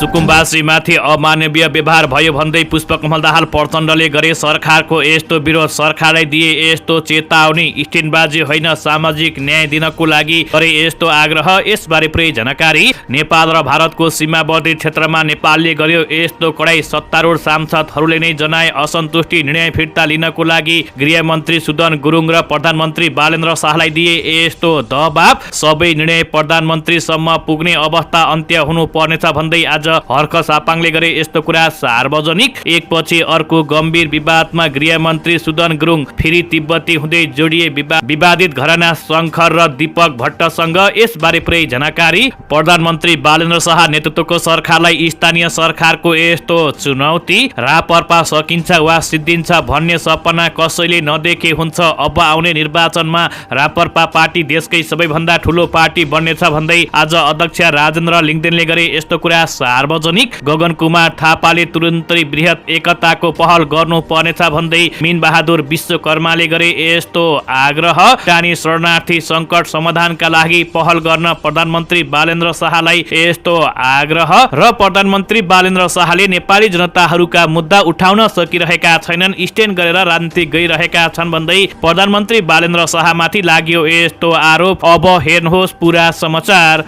सुकुम्बासीमाथि अमानवीय व्यवहार भयो भन्दै पुष्पकमल दाहाल प्रचण्डले गरे सरकारको यस्तो विरोध, सरकारलाई दिए यस्तो चेतावनी, स्टेनबाजी होइन सामाजिक न्याय दिनको लागि गरे यस्तो आग्रह। यसबारे पुरै जानकारी। नेपाल र भारतको सीमावर्ती क्षेत्रमा नेपालले गर्यो यस्तो कडाई, सत्तारूढ सांसदहरूले नै जनाए असन्तुष्टि। निर्णय फिर्ता लिनको लागि गृहमन्त्री सुदन गुरुङ र प्रधानमन्त्री बालेन्द्र शाहलाई दिए यस्तो दबाब। सबै निर्णय प्रधानमन्त्रीसम्म पुग्ने अवस्था अन्त्य हुनु पर्नेछ भन्दै आज हर्क सापाङले गरे यस्तो कुरा सार्वजनिक। एकपछि अर्को गम्भीर विवादमा गृहमन्त्री सुदन गुरुङ फेरि तिब्बती हुँदै जोडिए विवादित घराना शङ्कर र दीपक भट्टसँग। यसबारे पुरै जानकारी। प्रधानमन्त्री बालेन्द्र शाह नेतृत्वको सरकारलाई स्थानीय सरकारको यस्तो चुनौती। रापरपा सकिन्छ वा सिद्धिन्छ भन्ने सपना कसैले नदेखे हुन्छ। अब आउने निर्वाचनमा रापरपा पार्टी देशकै सबैभन्दा ठुलो पार्टी बन्नेछ भन्दै आज अध्यक्ष राजेन्द्र लिङदेनले गरे यस्तो कुरा सार्वजनिक। गगन कुमार थापाले तुरुन्तै बृहत एकताको पहल गर्नु पर्नेछ भन्दै मीन बहादुर विश्वकर्माले गरे यस्तो आग्रह। टानी शरणार्थी सङ्कट समाधानका लागि पहल गर्न प्रधानमन्त्री बालेन्द्र शाहलाई यस्तो आग्रह। र प्रधानमन्त्री बालेन्द्र शाहले नेपाली जनताहरूका मुद्दा उठाउन सकिरहेका छैनन्, स्ट्यान्ड गरेर राजनीति गइरहेका छन् भन्दै प्रधानमन्त्री बालेन्द्र शाहमाथि लाग्यो यस्तो आरोप। अब हेर्नुहोस् पुरा समाचार।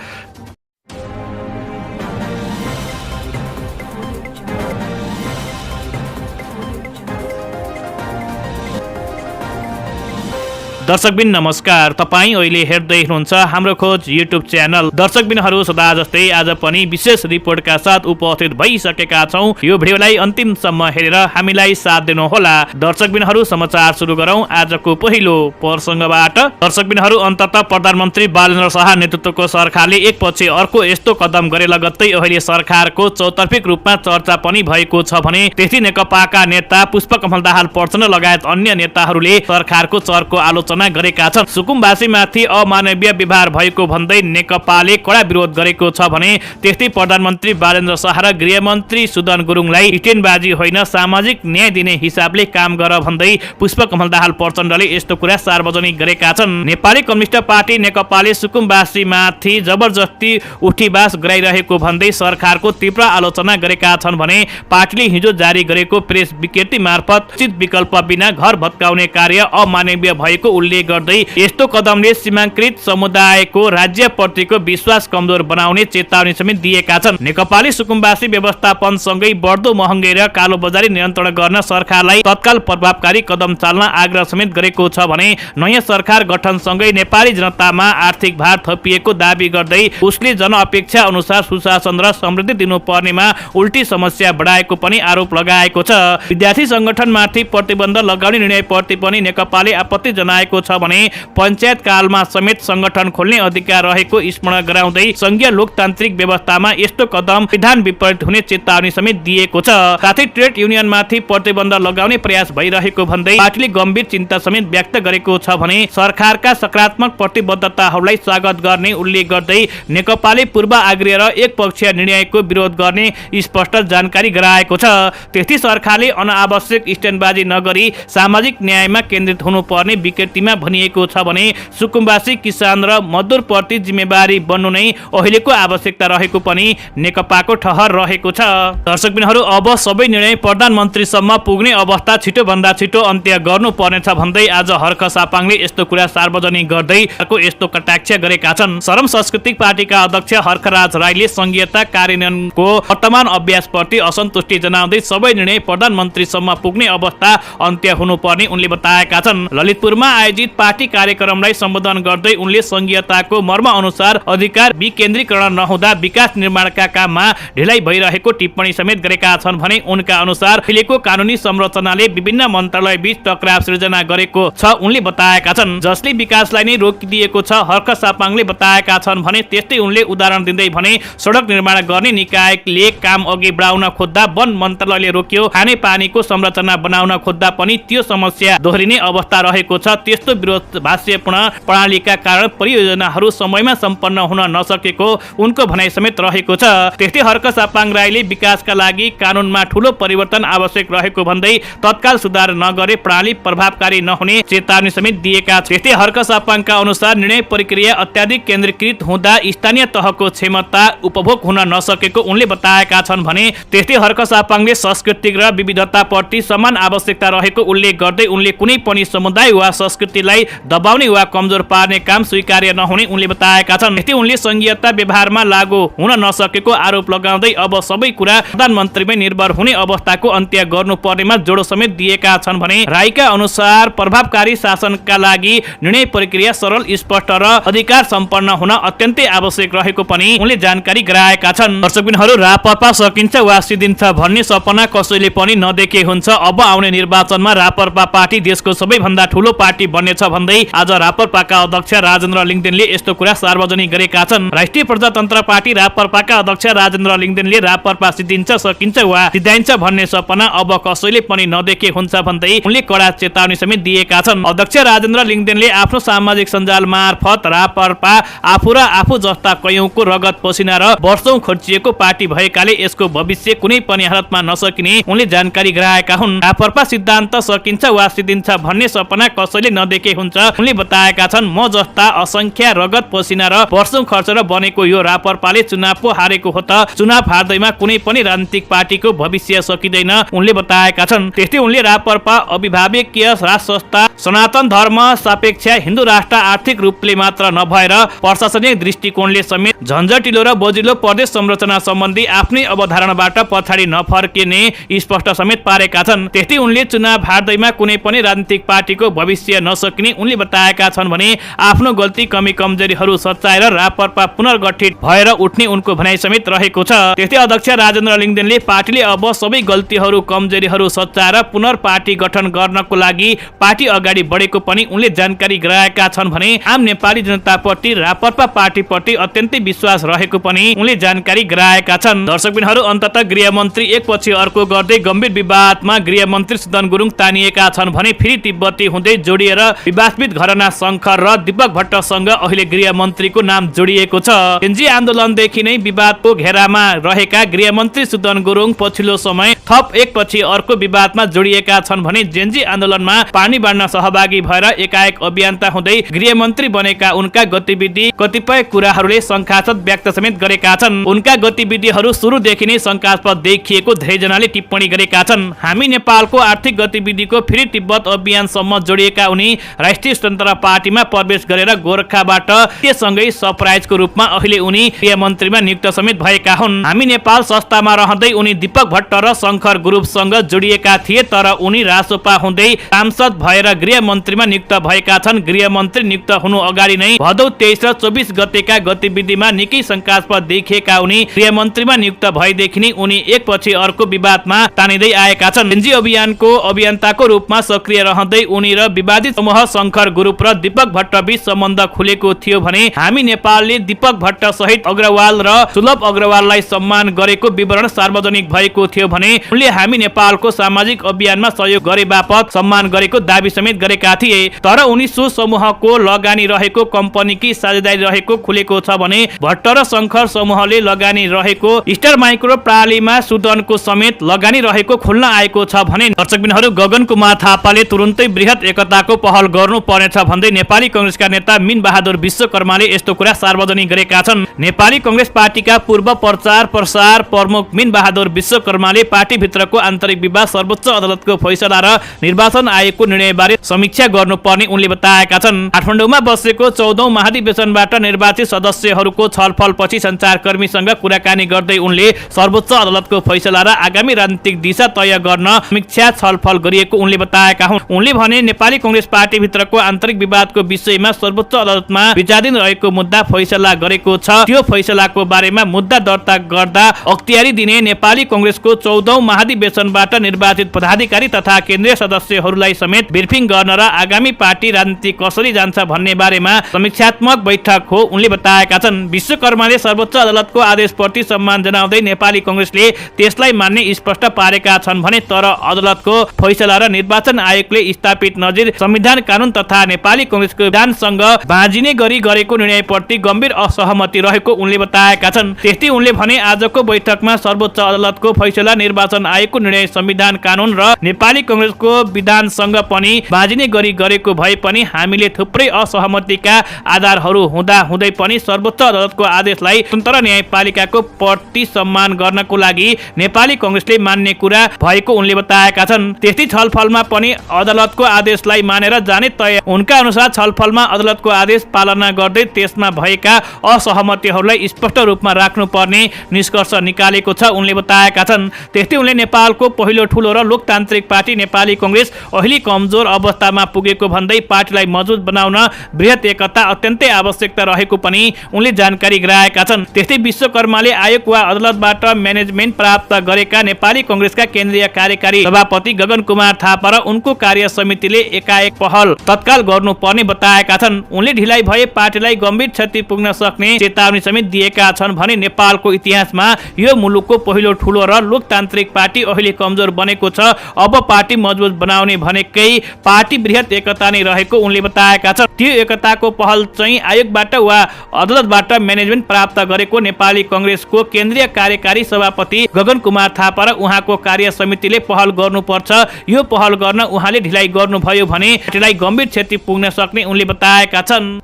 दर्शकबिन नमस्कार, तपाईँ अहिले हेर्दै हुनुहुन्छ हाम्रो खोज युट्युब च्यानल। दर्शकबिनहरू सदा जस्तै आज पनि विशेष रिपोर्टका साथ उपस्थित भइसकेका छौँ। यो भिडियोलाई अन्तिमसम्म हेरेर हामीलाई साथ दिनुहोला। दर्शकबिनहरू समाचार सुरु गरौँ आजको पहिलो प्रसङ्गबाट। दर्शकबिनहरू अन्ततः प्रधानमन्त्री बालेन्द्र शाह नेतृत्वको सरकारले एकपछि अर्को यस्तो कदम गरे लगत्तै अहिले सरकारको चौतर्फिक रूपमा चर्चा पनि भएको छ भने त्यति नेकपाका नेता पुष्पकमल दाहाल प्रचण्ड लगायत अन्य नेताहरूले सरकारको चरको आलोचना गरेका छन्। सुकुम्बासीमाथि अमानवीय व्यवहार भएको भन्दै नेकपाले कडा विरोध गरेको छ भने त्यस्तै प्रधानमन्त्री बालेन्द्र शाह र गृहमन्त्री सुदन गुरुङलाई स्टेनबाजी होइन सामाजिक न्याय दिने हिसाबले काम गर भन्दै पुष्पकमल दाहाल प्रचण्डले यस्तो कुरा सार्वजनिक गरेका छन्। नेपाली कम्युनिस्ट पार्टी नेकपाले सुकुम्बासीमाथि जबरजस्ती उठीबास गराइरहेको भन्दै सरकारको तीव्र आलोचना गरेका छन् भने पार्टीले हिजो जारी गरेको प्रेस विज्ञप्ति मार्फत उचित विकल्प बिना घर भत्काउने कार्य अमानवीय भएको उल्लेख गर्दै यस्तो कदमले सीमाङ्कृत समुदायको राज्यप्रतिको विश्वास कमजोर बनाउने चेतावनी समेत दिएका छन्। नेकपाले सुकुम्बासी व्यवस्थापनसँगै बढ्दो महँगाई र कालोबजारी नियन्त्रण गर्न सरकारलाई तत्काल प्रभावकारी कदम चाल्न आग्रह समेत गरेको छ भने नयाँ सरकार गठनसँगै नेपाली जनतामा आर्थिक भार थपिएको दावी गर्दै उसले जनअपेक्षा अनुसार सुशासन र समृद्धि दिनुपर्नेमा उल्टी समस्या बढाएको पनि आरोप लगाएको छ। विद्यार्थी संगठनमाथि प्रतिबन्ध लगाउने निर्णयप्रति पनि नेकपाले आपत्ति जनाएको छ भने पञ्चायत कालमा समेत संगठन खोल्ने अधिकार रहेको स्मरण गराउँदै संघीय लोकतान्त्रिक व्यवस्थामा यस्तो कदम विधान विपरीत हुने चेतावनी समेत दिएको छ। साथै ट्रेड युनियनमाथि प्रतिबन्ध लगाउने प्रयास भइरहेको भन्दै पार्टीले गम्भीर चिन्ता समेत व्यक्त गरेको छ भने सरकारका सकारात्मक प्रतिबद्धताहरूलाई स्वागत गर्ने उल्लेख गर्दै नेकपाले पूर्व आग्रह र एकपक्षीय निर्णयको विरोध गर्ने स्पष्ट जानकारी गराएको छ। त्यस्तै सरकारले अनावश्यक स्ट्यान्डबाजी नगरी सामाजिक न्यायमा केन्द्रित हुनुपर्ने विज्ञप्तिमा भनिएको छ भने सुकुम्बासी किसान र मजदुरप्रति जिम्मेवारी बन्नु नै अहिलेको आवश्यकता रहेको पनि नेकपाको ठहर रहेको छ। दर्शकबिनहरू अब सबै निर्णय प्रधानमन्त्रीसम्म पुग्ने अवस्था छिटोभन्दा छिटो अन्त्य गर्नुपर्नेछ भन्दै आज हर्क सापाङले यस्तो कुरा सार्वजनिक गर्दै यस्तो कटाक्ष गरेका छन्। श्रम सांस्कृतिक पार्टीका अध्यक्ष हर्कराज राईले संघीयता कार्यान्वयनको वर्तमान अभ्यासप्रति असन्तुष्टि जनाउँदै सबै निर्णय प्रधानमन्त्रीसम्म पुग्ने अवस्था अन्त्य हुनुपर्ने उनले बताएका छन्। ललितपुरमा आयोजित पार्टी कार्यक्रमलाई सम्बोधन गर्दै उनले संघीयताको मर्म अनुसार अधिकार विकेन्द्रीकरण नहुँदा विकास निर्माणका काममा ढिलाइ भइरहेको टिप्पणी समेत गरेका छन् भने उनका अनुसार अहिलेको कानुनी संरचनाले विभिन्न मन्त्रालय बीच टकराव सृजना गरेको छ उनले बताएका छन्, जसले विकासलाई नै रोकिदिएको छ हर्क सापाङले बताएका छन् भने त्यस्तै उनले उदाहरण दिँदै भने सडक निर्माण गर्ने निकायले काम अघि बढाउन खोज्दा वन मन्त्रालयले रोक्यो, खाने पानीको संरचना बनाउन खोज्दा पनि त्यो समस्या दोहोरिने अवस्था रहेको छ। त्यस्तो यस्तो विरोधाभासपूर्ण प्रणालीका कारण परियोजनाहरू समयमा सम्पन्न हुन नसकेको उनको भनाइ समेत रहेको छ। त्यस्तै हर्क सापाङ राईले विकासका लागि कानूनमा ठूलो परिवर्तन आवश्यक रहेको भन्दै तत्काल सुधार नगरे प्रणाली प्रभावकारी नहुने चेतावनी समेत दिएका छन्। त्यस्तै हर्क सापाङका अनुसार निर्णय प्रक्रिया अत्याधिक केन्द्रीकृत हुँदा स्थानीय तहको क्षमता उपभोग हुन नसकेको उनले बताएका छन् भने त्यस्तै हर्क सापाङले सांस्कृतिक र विविधताप्रति समान आवश्यकता रहेको उल्लेख गर्दै उनले कुनै पनि समुदाय वा संस्कृतिलाई दबाउने वा कमजोर पार्ने काम स्वीकार्य नहुने उनले बताएका छन्। त्यस्तै उनले संघीयता व्यवहारमा लागू हुन नसकेको आरोप लगाउँदै अब सबै कुरा प्रधानमन्त्रीमै निर्भर हुने अवस्थाको अन्त्य गर्नुपर्नेमा जोड समेत दिएका छन् भने राईका अनुसार प्रभावकारी शासनका लागि निर्णय प्रक्रिया सरल स्पष्ट र अधिकार सम्पन्न हुन अत्यन्तै आवश्यक रहेको पनि उनले जानकारी गराएका छन्। दर्शकबिनहरू रापरपा सकिन्छ वा सिद्धिन्छ भन्ने सपना कसैले पनि नदेखे हुन्छ। अब आउने निर्वाचनमा रापरपा पार्टी देशको सबैभन्दा ठूलो पार्टी बन्नेछ भन्दै आज रापरपाका अध्यक्ष राजेन्द्र लिङदेनले यस्तो कुरा सार्वजनिक गरेका छन्। राष्ट्रिय प्रजातन्त्र पार्टी रापरपाका अध्यक्ष राजेन्द्र लिङदेनले रापरपा सिद्धिन्छ सकिन्छ वा सिद्धाइन्छ भन्ने सपना अब कसैले पनि नदेखे हुन्छ भन्दै उनले कडा चेतावनी समेत दिएका छन्। अध्यक्ष राजेन्द्र लिङदेनले आफ्नो सामाजिक सञ्जाल मार्फत रापरपा आफू र आफू जस्ता कयौंको रगत पसिना र वर्षौं खर्चिएको पार्टी भएकाले यसको भविष्य कुनै पनि हालतमा नसकिने उनले जानकारी गराएका हुन्। रापरपा सिद्धान्त सकिन्छ वा सिद्धिन्छ भन्ने सपना कसैले नदेखे हुन्छ उनले बताएका छन्। म जस्ता असंख्य रगत पसिना र वर्षौं खर्चेर बनेको यो रापरपाले चुनाव पो हारेको हो त चुनाव हार्दैमा कुनै पनि राजनीतिक पार्टीको भविष्य सकिँदैन उनले बताएका छन्। त्यस्तै उनले रापरपा अभिभावकीय राज संस्था सनातन धर्म सापेक्ष हिन्दू राष्ट्र आर्थिक रूपले मात्र नभएर प्रशासनिक दृष्टिकोणले समेत झन्झटिलो र बोजिलो प्रदेश संरचना सम्बन्धी आफ्नै अवधारणाबाट पछाडि नफर्किने स्पष्ट समेत पारेका छन्। त्यस्तै उनले चुनाव हार्दैमा कुनै पनि राजनीतिक पार्टीको भविष्य नसकिने उनले बताएका छन् भने आफ्नो गल्ती कमी कमजोरीहरू सच्याएर रापरपा पुनर्गठित भएर उठ्ने उनको भनाइ समेत रहेको छ। त्यस्तै अध्यक्ष राजेन्द्र लिङदेनले पार्टीले अब सबै गल्तीहरू कमजोरीहरू सच्याएर पुनर् पार्टी गठन गर्नको लागि पार्टी अगाडि बढेको पनि उनले जानकारी गराएका छन् भने आम नेपाली जनताप्रति रापरपा पार्टीप्रति अत्यन्तै विश्वास रहेको पनि उनले जानकारी गराएका छन्। दर्शकबिनहरू अन्ततः गृहमन्त्री एकपछि अर्को गर्दै गम्भीर विवादमा गृहमन्त्री सुदन गुरुङ तानिएका छन् भने फेरि तिब्बती हुँदै जोडिएर विवादित घरना शङ्कर र दीपक भट्टसँग अहिले गृहमन्त्रीको नाम जोडिएको छ। एनजी आन्दोलनदेखि नै विवादको घेरामा रहेका गृहमन्त्री सुदन गुरुङ पछिल्लो समय थप एकपछि अर्को विवादमा जोडिएका छन् भने जेन्जी आन्दोलनमा पानी बाँड्न सहभागी भएर एकाएक अभियन्ता हुँदै गृहमन्त्री बनेका उनका गतिविधि कतिपय कुराहरूले शङ्कास्पद व्यक्त समेत गरेका छन्। उनका गतिविधिहरू सुरुदेखि नै शङ्कास्पद देखिएको धेरैजनाले टिप्पणी गरेका छन्। हामी नेपालको आर्थिक गतिविधिको फेरि तिब्बत अभियानसम्म जोडिएका उनी राष्ट्रिय स्वतन्त्र पार्टीमा प्रवेश गरेर गोरखाबाट त्यससँगै सरप्राइजको रूपमा अहिले उनी गृहमन्त्रीमा नियुक्त समेत भएका हुन्। हामी नेपाल संस्थामा रहँदै उनी दीपक भट्ट र शङ्कर ग्रुपसँग जोडिएका थिए तर उनी रासोपा हुँदै सांसद भएर गृहमन्त्रीमा नियुक्त भएका छन्। गृहमन्त्री नियुक्त हुनु अगाडि नै भदौ 23 र 24 गतेका गतिविधिमा निकै शङ्कास्पद देखिएका उनी गृहमन्त्रीमा नियुक्त भएदेखि नै उनी एकपछि अर्को विवादमा तानिँदै आएका छन्। एनजी अभियानको अभियन्ताको रूपमा सक्रिय रहँदै उनी र विवादित समूह शङ्कर ग्रुप र दीपक भट्ट बीच सम्बन्ध खुलेको थियो भने हामी नेपालले दीपक भट्ट सहित अग्रवाल र सुलभ अग्रवाललाई सम्मान गरेको विवरण सार्वजनिक भएको थियो भने उनले हामी नेपालको सामाजिक अभियानमा सहयोग गरे बापत सम्मान गरेको दावी समेत गरेका थिए। तर उनी सो समूहको लगानी रहेको कम्पनीकी साझेदारी रहेको खुलेको छ भने भट्ट र शङ्कर समूहले लगानी रहेको स्टार माइक्रो प्रणालीमा सुदनको समेत लगानी रहेको खुल्न आएको छ भने दर्शकबिनहरू गगन कुमार थापाले तुरुन्तै वृहत एकताको पहल गर्नु पर्नेछ भन्दै नेपाली कांग्रेसका नेता मीन बहादुर विश्वकर्माले यस्तो कुरा सार्वजनिक गरेका छन्। नेपाली कांग्रेस पार्टीका पूर्व प्रचार प्रसार प्रमुख मीन बहादुर विश्वकर्माले पार्टीभित्रको आन्तरिक विवाद सर्वोच्च अदालतको फैसला र निर्वाचन आयोगको निर्णयबारे समीक्षा गर्नुपर्ने उनले बताएका छन्। काठमाडौँमा बसेको 14औं महाधिवेशनबाट निर्वाचित सदस्यहरूको छलफलपछि सञ्चारकर्मीसँग कुराकानी गर्दै उनले सर्वोच्च अदालतको फैसला र आगामी राजनीतिक दिशा तय गर्न समीक्षा छलफल गरिएको उनले बताएका हुन्। उनले भने नेपाली कांग्रेस पार्टीभित्रको आन्तरिक विवादको विषयमा सर्वोच्च अदालतमा विचाराधीन रहेको मुद्दा फैसला गरेको छ। त्यो फैसलाको बारेमा मुद्दा दर्ता गर्दा अख्तियारी दिने नेपाली कांग्रेसको 14औं महाधिवेशनबाट निर्वाचित पदाधिकारी तथा केन्द्रीय सदस्यहरूलाई समेत ब्रिफिङ गर्न र आगामी पार्टी राजनीति कसरी जान्छ भन्ने बारेमा समीक्षात्मक बैठक हो उनले बताएका छन्। विश्वकर्माले सर्वोच्च अदालतको आदेशप्रति सम्मान जनाउँदै नेपाली कांग्रेसले त्यसलाई मान्ने स्पष्ट पारेका छन् भने तर अदालतको फैसला र निर्वाचन आयोगले स्थापित नजिर संविधान संविधान कानून तथा नेपाली कांग्रेसको विधानसँग बाँझिने गरी गरेको निर्णयप्रति गम्भीर असहमति रहेको उनले बताएका छन्। त्यस्तै उनले भने आजको बैठकमा सर्वोच्च अदालतको फैसला, निर्वाचन आयोगको निर्णय, संविधान कानून र नेपाली कांग्रेसको विधानसँग पनि बाँझिने गरी गरेको भए पनि हामीले थुप्रै असहमतिका आधारहरू हुँदा हुँदै पनि सर्वोच्च अदालतको आदेशलाई स्वतन्त्र न्यायपालिकाको प्रति सम्मान गर्नको लागि नेपाली कांग्रेसले मान्ने कुरा भएको उनले बताएका छन्। त्यस्तै छलफलमा पनि अदालतको आदेशलाई मानेर जाने तय। उनका अनुसार छलफलमा अदालतको आदेश पालना गर्दै त्यसमा भएका असहमतिहरूलाई स्पष्ट रूपमा राख्नुपर्ने निष्कर्ष निकालेको छ उनले बताएका छन्। त्यस्तै उनले नेपालको पहिलो ठूलो र लोकतान्त्रिक पार्टी नेपाली कांग्रेस अहिले कमजोर अवस्थामा पुगेको भन्दै पार्टीलाई मजबुत बनाउन बृहत एकता अत्यन्तै आवश्यकता रहेको पनि उनले जानकारी गराएका छन्। त्यस्तै विश्वकर्माले आयोग वा अदालतबाट म्यानेजमेन्ट प्राप्त गरेका नेपाली कांग्रेसका केन्द्रीय कार्यकारी सभापति गगन कुमार थापा र उनको कार्य समितिले एकाएक पहल तत्काल गर्नुपर्ने बताएका छन्। उनले ढिलाइ भए पार्टीलाई गम्भीर क्षति पुग्न सक्ने चेतावनी समेत दिएका छन् भने नेपालको इतिहासमा यो मुलुकको पहिलो ठूलो र लोकतान्त्रिक पार्टी अहिले कमजोर बनेको छ। अब पार्टी मजबुत बनाउने भनेकै पार्टी बृहत एकता नै रहेको उनले बताएका छन्। त्यो एकताको पहल चाहिँ आयोगबाट वा अदालतबाट म्यानेजमेन्ट प्राप्त गरेको नेपाली कांग्रेसको केन्द्रीय कार्यकारी सभापति गगन कुमार थापा र उहाँको कार्य समितिले पहल गर्नुपर्छ। यो पहल गर्न उहाँले ढिलाइ गर्नुभयो भने पार्टीलाई गम्भीर क्षति पुग्न सक्ने उनले बताएका छन्।